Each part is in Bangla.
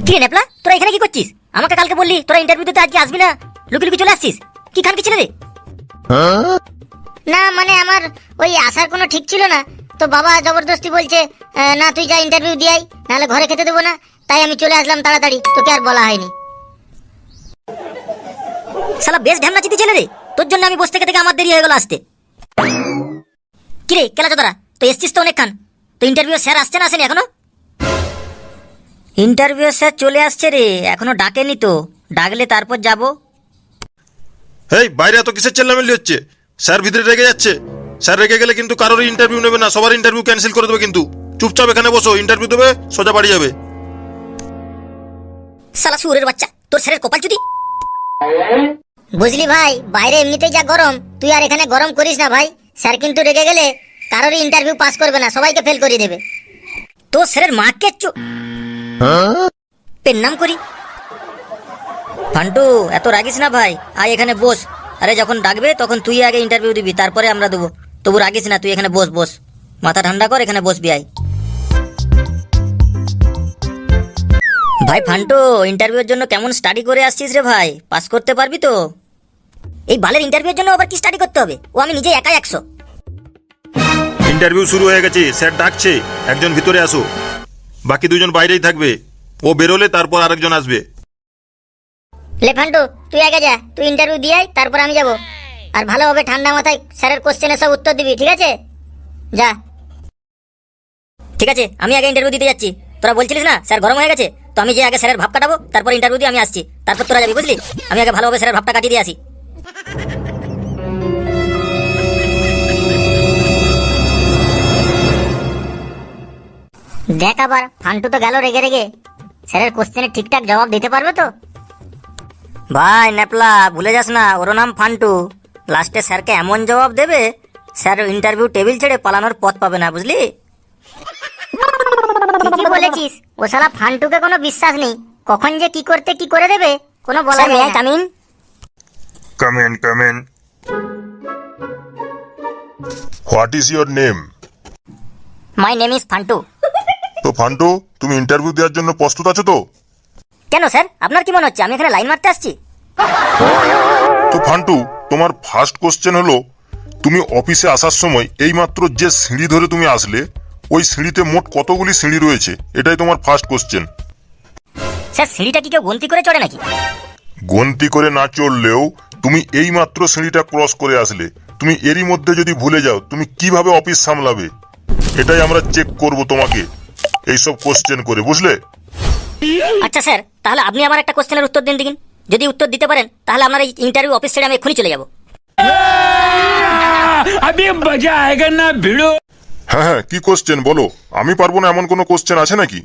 কি রে নেপলা, তোরা এখানে কি করছিস? আমাকে কালকে বললি তোরা ইন্টারভিউ দিতে আজকে আসবি না, লুকি লুকি চলে আসছিস। কি খান কি ছিল রে? না মানে আমার ওই আসার কোনো ঠিক ছিল না, তো বাবা জবরদস্তি বলছে না তুই যা ইন্টারভিউ দিয়াই, নাহলে ঘরে খেতে দেবো না, তাই আমি চলে আসলাম তাড়াতাড়ি, তোকে আর বলা হয়নি। শালা বেশ ঢ্যামনা চিতি ছেলে রে, তোর জন্য আমি বসে থেকে থেকে আমার দেরি হয়ে গেল আসতে। কি রে কেলা চোদারা, তো এসছিস তো অনেকক্ষণ, তো ইন্টারভিউ স্যার আসছে না আসেনি এখনো? ইন্টারভিউ স্যার চলে আসছে রে, এখনো ডাকেনি তো, ডাকলে তারপর যাব। হেই বাইরে এত কিসের চেল্লামেল্লি হচ্ছে? স্যার ভিতরে রেগে যাচ্ছে। স্যার রেগে গেলে কিন্তু কারোর ইন্টারভিউ নেবে না, সবার ইন্টারভিউ ক্যান্সেল করে দেবে কিন্তু। চুপচাপ এখানে বসো, ইন্টারভিউ দেবে, সোজা বাড়ি যাবে। শালা সুরের বাচ্চা, তোর স্যারের কপাল চুদি। বুঝলি ভাই, বাইরে এমনিতেই যা গরম, তুই আর এখানে গরম করিস না ভাই। স্যার কিন্তু রেগে গেলে কারোর ইন্টারভিউ পাস করবে না, সবাইকে ফেল করে দেবে। তোর স্যারের মাকে পেন নাম করি। ফান্টু এত রাগিস না ভাই, আয় এখানে বস। আরে যখন ডাকবে তখন তুই আগে ইন্টারভিউ দিবি, তারপরে আমরা দেবো। তবু রাগিস না, তুই এখানে বস বস, মাথা ঠান্ডা কর, এখানে বসবি আয়। ভাই ফান্টু, ইন্টারভিউর জন্য কেমন স্টাডি করে আসছিস রে ভাই? পাস করতে পারবি তো? এই বালের ইন্টারভিউর জন্য আবার কি স্টাডি করতে হবে? ও আমি নিজে একাই 100। ইন্টারভিউ শুরু হয়ে গেছে, স্যার ডাকছে, একজন ভিতরে আসো, বাকি দুজন বাইরেই থাকবে। ও বেরোলে তারপর আরেকজন আসবে। লে ফান্টু, তুই আগে যা, তুই ইন্টারভিউ দিয়াই তারপর আমি যাব। আর ভালোভাবে ঠান্ডা মাথায় স্যারের কোশ্চেনের সব উত্তর দিবি, ঠিক আছে? যা। ঠিক আছে, আমি আগে ইন্টারভিউ দিতে যাচ্ছি। তোরা বলছিলিস না স্যার গরম হয়ে গেছে, তো আমি যে আগে স্যারের ভাব কাটাবো, তারপর ইন্টারভিউ দিয়ে আমি আসছি, তারপর তোরা যাবি, বুঝলি? আমি আগে ভালোভাবে স্যারের ভাবটা কাটিয়ে দিয়ে আসি। দেখ আবার, ফান্টু তো গেল রেগে রেগে, স্যারের কোশ্চেনের ঠিকঠাক জবাব দিতে পারবে তো? ভাই নেপলা, ভুলে যাস না ওর নাম ফান্টু। লাস্টে স্যারকে এমন জবাব দেবে, স্যার ইন্টারভিউ টেবিল ছেড়ে পালানোর পথ পাবে না, বুঝলি? ঠিকই বলেছিস, ও শালা ফান্টুকে কোনো বিশ্বাস নেই, কখন যে কি করতে কি করে দেবে কোনো বলা স্যার যায় মে না। Come in. Come in. What is your name? My name is Fantu. তো ফান্টু, তুমি ইন্টারভিউ দেওয়ার জন্য প্রস্তুত আছো তো? কেন স্যার, আপনার কি মনে হচ্ছে আমি এখানে লাইন মারতে আসছি? তো ফান্টু, তোমার ফার্স্ট কোশ্চেন হলো, তুমি অফিসে আসার সময় এইমাত্র যে সিঁড়ি ধরে তুমি আসলে, ওই সিঁড়িতে মোট কতগুলি সিঁড়ি রয়েছে, এটাই তোমার ফার্স্ট কোশ্চেন। স্যার সিঁড়িটা কি কেউ গন্তি করে চড়ে নাকি? গন্তি করে না চললেও তুমি এইমাত্র সিঁড়িটা ক্রস করে আসলে, তুমি এরই মধ্যে যদি ভুলে যাও, তুমি কিভাবে অফিস সামলাবে? এটাই আমরা চেক করব তোমাকে এইসব কোশ্চেন করে, বুঝলে? আচ্ছা স্যার, তাহলে আপনি আমার একটা কোশ্চেনের উত্তর দিন দিন। যদি উত্তর দিতে পারেন তাহলে আপনার এই ইন্টারভিউ অফিস ছেড়ে আমি এক্ষুনি চলে যাব। अभी मजा आएगा ना भिड़ो। হ্যাঁ, কি কোশ্চেন বলো? আমি পারবো না এমন কোনো কোশ্চেন আছে নাকি?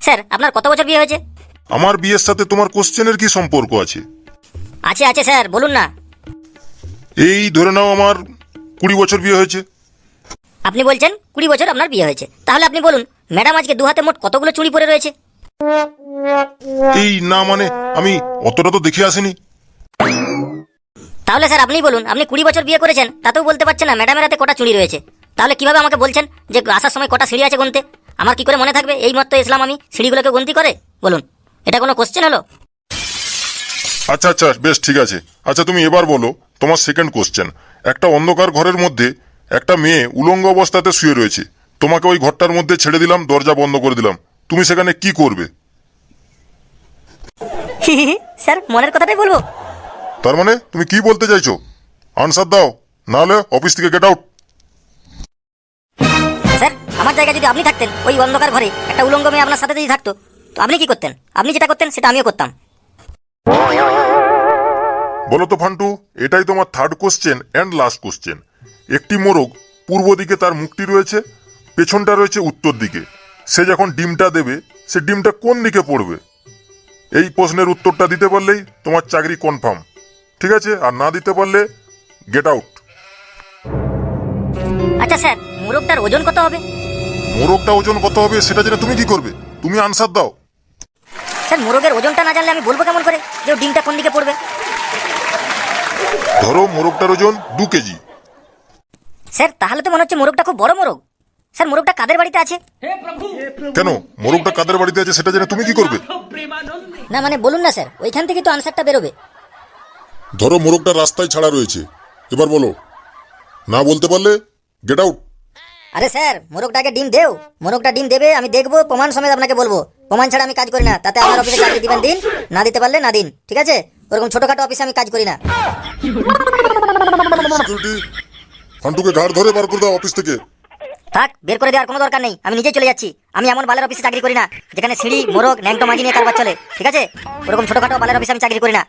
স্যার আপনার কত বছর বিয়ে হয়েছে? আমার বিয়ের সাথে তোমার কোশ্চেনের কি সম্পর্ক আছে? আছে আছে স্যার, বলুন না। এই ধরে নাও আমার 20 বছর বিয়ে হয়েছে। আপনি বলছেন 20 বছর আপনার বিয়ে হয়েছে, তাহলে আপনি বলুন ম্যাডাম আজকে দু হাতে মোট কতগুলো চুড়ি পরে রয়েছে? এই না মানে আমি অতটা তো দেখে আসিনি। তাহলে স্যার আপনি বলুন, আপনি 20 বছর বিয়ে করেছেন, তাতেও বলতে পারছেন না ম্যাডামের হাতে কটা চুড়ি রয়েছে, তাহলে কিভাবে আমাকে বলছেন যে আসার সময় কটা সিঁড়ি আছে গুনতে? আমার কি করে মনে থাকবে? এই মাত্র ইসলাম আমি সিঁড়িগুলোকে গুনতি করে, বলুন এটা কোনো কোশ্চেন হলো? আচ্ছা বেশ ঠিক আছে। আচ্ছা তুমি এবার বলো তোমার সেকেন্ড কোশ্চেন। একটা অন্ধকার ঘরের মধ্যে একটা মেয়ে উলঙ্গ অবস্থাতে শুয়ে রয়েছে, তোমাকে ওই ঘরটার মধ্যে ছেড়ে দিলাম, দরজা বন্ধ করে দিলাম, তুমি সেখানে কি করবে? স্যার মনের কথাটাই বলবো। তার মানে তুমি কি বলতে চাইছো? আনসার দাও, নাহলে অফিস থেকে গেট আউট। স্যার আমার জায়গায় যদি আপনি থাকতেন, ওই অন্ধকার ঘরে একটা উলঙ্গ মেয়ে আপনার সাথে যদি থাকতো, তো আপনি কি করতেন? আপনি যেটা করতেন সেটা আমিও করতাম। বলো তো ফান্টু, এটাই তোমার third question and last question. একটি মোরগ পূর্ব দিকে তার মুখটি রয়েছে, পেছনটা রয়েছে উত্তর দিকে। সে যখন ডিমটা দেবে, সে ডিমটা কোন দিকে পড়বে? এই প্রশ্নের উত্তরটা দিতে পারলেই তোমার চাকরি কনফার্ম, ঠিক আছে? আর না দিতে পারলে গেট আউট। আচ্ছা স্যার, মোরগটার ওজন কত হবে? মোরগটা ওজন কত হবে সেটা জেনে তুমি কি করবে? তুমি আনসার দাও। স্যার মোরগের ওজনটা না জানলে আমি বলবো কেমন করে যে ওর ডিমটা কোন দিকে পড়বে? ধরো মোরগটার ওজন 2 কেজি। স্যার তাহলে তো মনে হচ্ছে মোরগটা খুব বড় মোরগ। স্যার মোরগটা কাদের বাড়িতে আছে? কেন মোরগটা কাদের বাড়িতে আছে সেটা জেনে তুমি কি করবে? না মানে বলুন না স্যার, ওইখান থেকে তো আনসারটা বেরোবে। ধরো মোরগটা রাস্তায় ছাড়া রয়েছে, এবার বলো। না বলতে পারলে গেট আউট। আরে স্যার মোরগটাকে ডিম দেও, মোরগটা ডিম দেবে, আমি দেখবো, প্রমাণ সমেত আপনাকে বলবো। প্রমাণ ছাড়া আমি কাজ করি না, তাতে আমার অফিসে চাকরি দিবেন দিন, না দিতে পারলে না দিন, ঠিক আছে? ওরকম ছোটখাটো অফিসে আমি কাজ করি না। সিকিউরিটি, ফান্টুকে ঘাড় ধরে বার করে দাও অফিস থেকে। থাক, বের করে দেওয়ার কোনো দরকার নেই, আমি নিজেই চলে যাচ্ছি। আমি এমন বালের অফিসে চাকরি করি না যেখানে সিঁড়ি, মোরগ, ন্যাংটো মাগি নিয়ে কারবার চলে, ঠিক আছে? ওরকম ছোটখাটো বালের অফিসে আমি চাকরি করি না।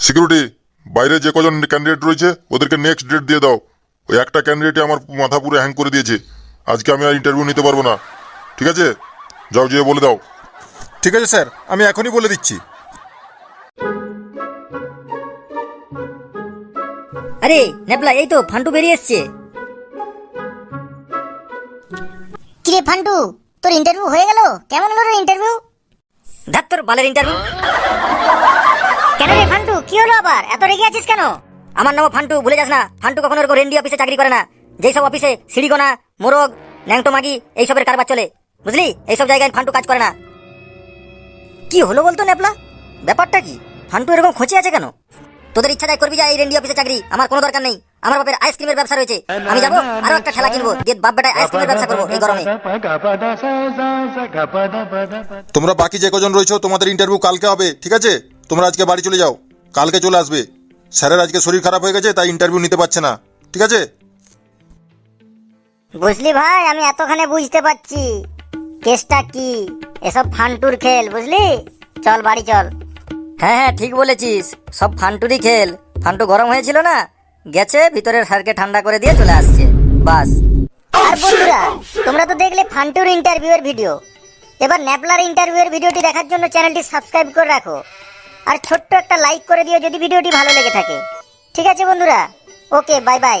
সিকিউরিটি, বাইরে যে কজন ক্যান্ডিডেট রয়েছে ওদেরকে নেক্সট ডেট দিয়ে দাও। ওই একটা ক্যান্ডিডেটে আমার মাথা পুরো হ্যাং করে দিয়েছে, আজকে আমি আর ইন্টারভিউ নিতে পারবো না, ঠিক আছে? যাও, যেয়ে বলে দাও। ঠিক আছে স্যার, আমি এখনই বলে দিচ্ছি। আরে নেপলা, এই তো ফান্টু বেরিয়ে এসছে। কিরে ফান্টু, তোর ইন্টারভিউ হয়ে গেল? কেমন হলো রে ইন্টারভিউ? ধ্যাত তোর বালের ইন্টারভিউ। কেন রে ফান্টু, কি হলো আবার? এত রেগে আছিস কেন? আমার নাম ফান্টু, ভুলে যাস না। ফান্টু কখনো এরকম রেন্ডি অফিসে চাকরি করে না, যেই সব অফিসে সিঁড়িগোনা, মোরগ, ন্যাংটো মাগি এইসবের কারবার চলে, বুঝলি? এইসব জায়গায় ফান্টু কাজ করে না। কি হলো বলতো নেপলা, ব্যাপারটা কি? ফান্টু এরকম খোঁচে আছে কেন? তোদের ইচ্ছা তাই করবি যা, এই রেন্ডি অফিসে চাকরি আমার কোনো দরকার নেই। আমার বাপের আইসক্রিমের ব্যবসা রয়েছে, আমি যাবো আরো একটা ঠেলা কিনবো, দিয়ে বাপ বেটায় আইসক্রিমের ব্যবসা করবো এই গরমে। তোমরা বাকি যে কজন রয়েছো তোমাদের ইন্টারভিউ কালকে হবে, ঠিক আছে? তোমরা আজকে বাড়ি চলে যাও, কালকে চলে আসবে। স্যারের আজকে শরীর খারাপ হয়ে গেছে, তাই ইন্টারভিউ নিতে পারছে না, ঠিক আছে? বুঝলি ভাই, আমি এতখানে বুঝতে পারছি কেসটা কি। এসব ফান্টুর খেল, বুঝলি? চল বাড়ি চল। হ্যাঁ হ্যাঁ ঠিক বলেছিস, সব ফান্টুরই খেল। ফান্টু গরম হয়েছিল না, গেছে ভিতরের সারকে ঠান্ডা করে দিয়ে চলে আসছে, বাস। আর বন্ধুরা, তোমরা তো দেখলে ফান্টুর ইন্টারভিউ এর ভিডিও। এবার ন্যাপলার ইন্টারভিউ এর ভিডিওটি দেখার জন্য চ্যানেলটি সাবস্ক্রাইব করে রাখো, আর ছোট্ট একটা লাইক করে দিও যদি ভিডিওটি ভালো লেগে থাকে, ঠিক আছে বন্ধুরা? ওকে, বাই বাই।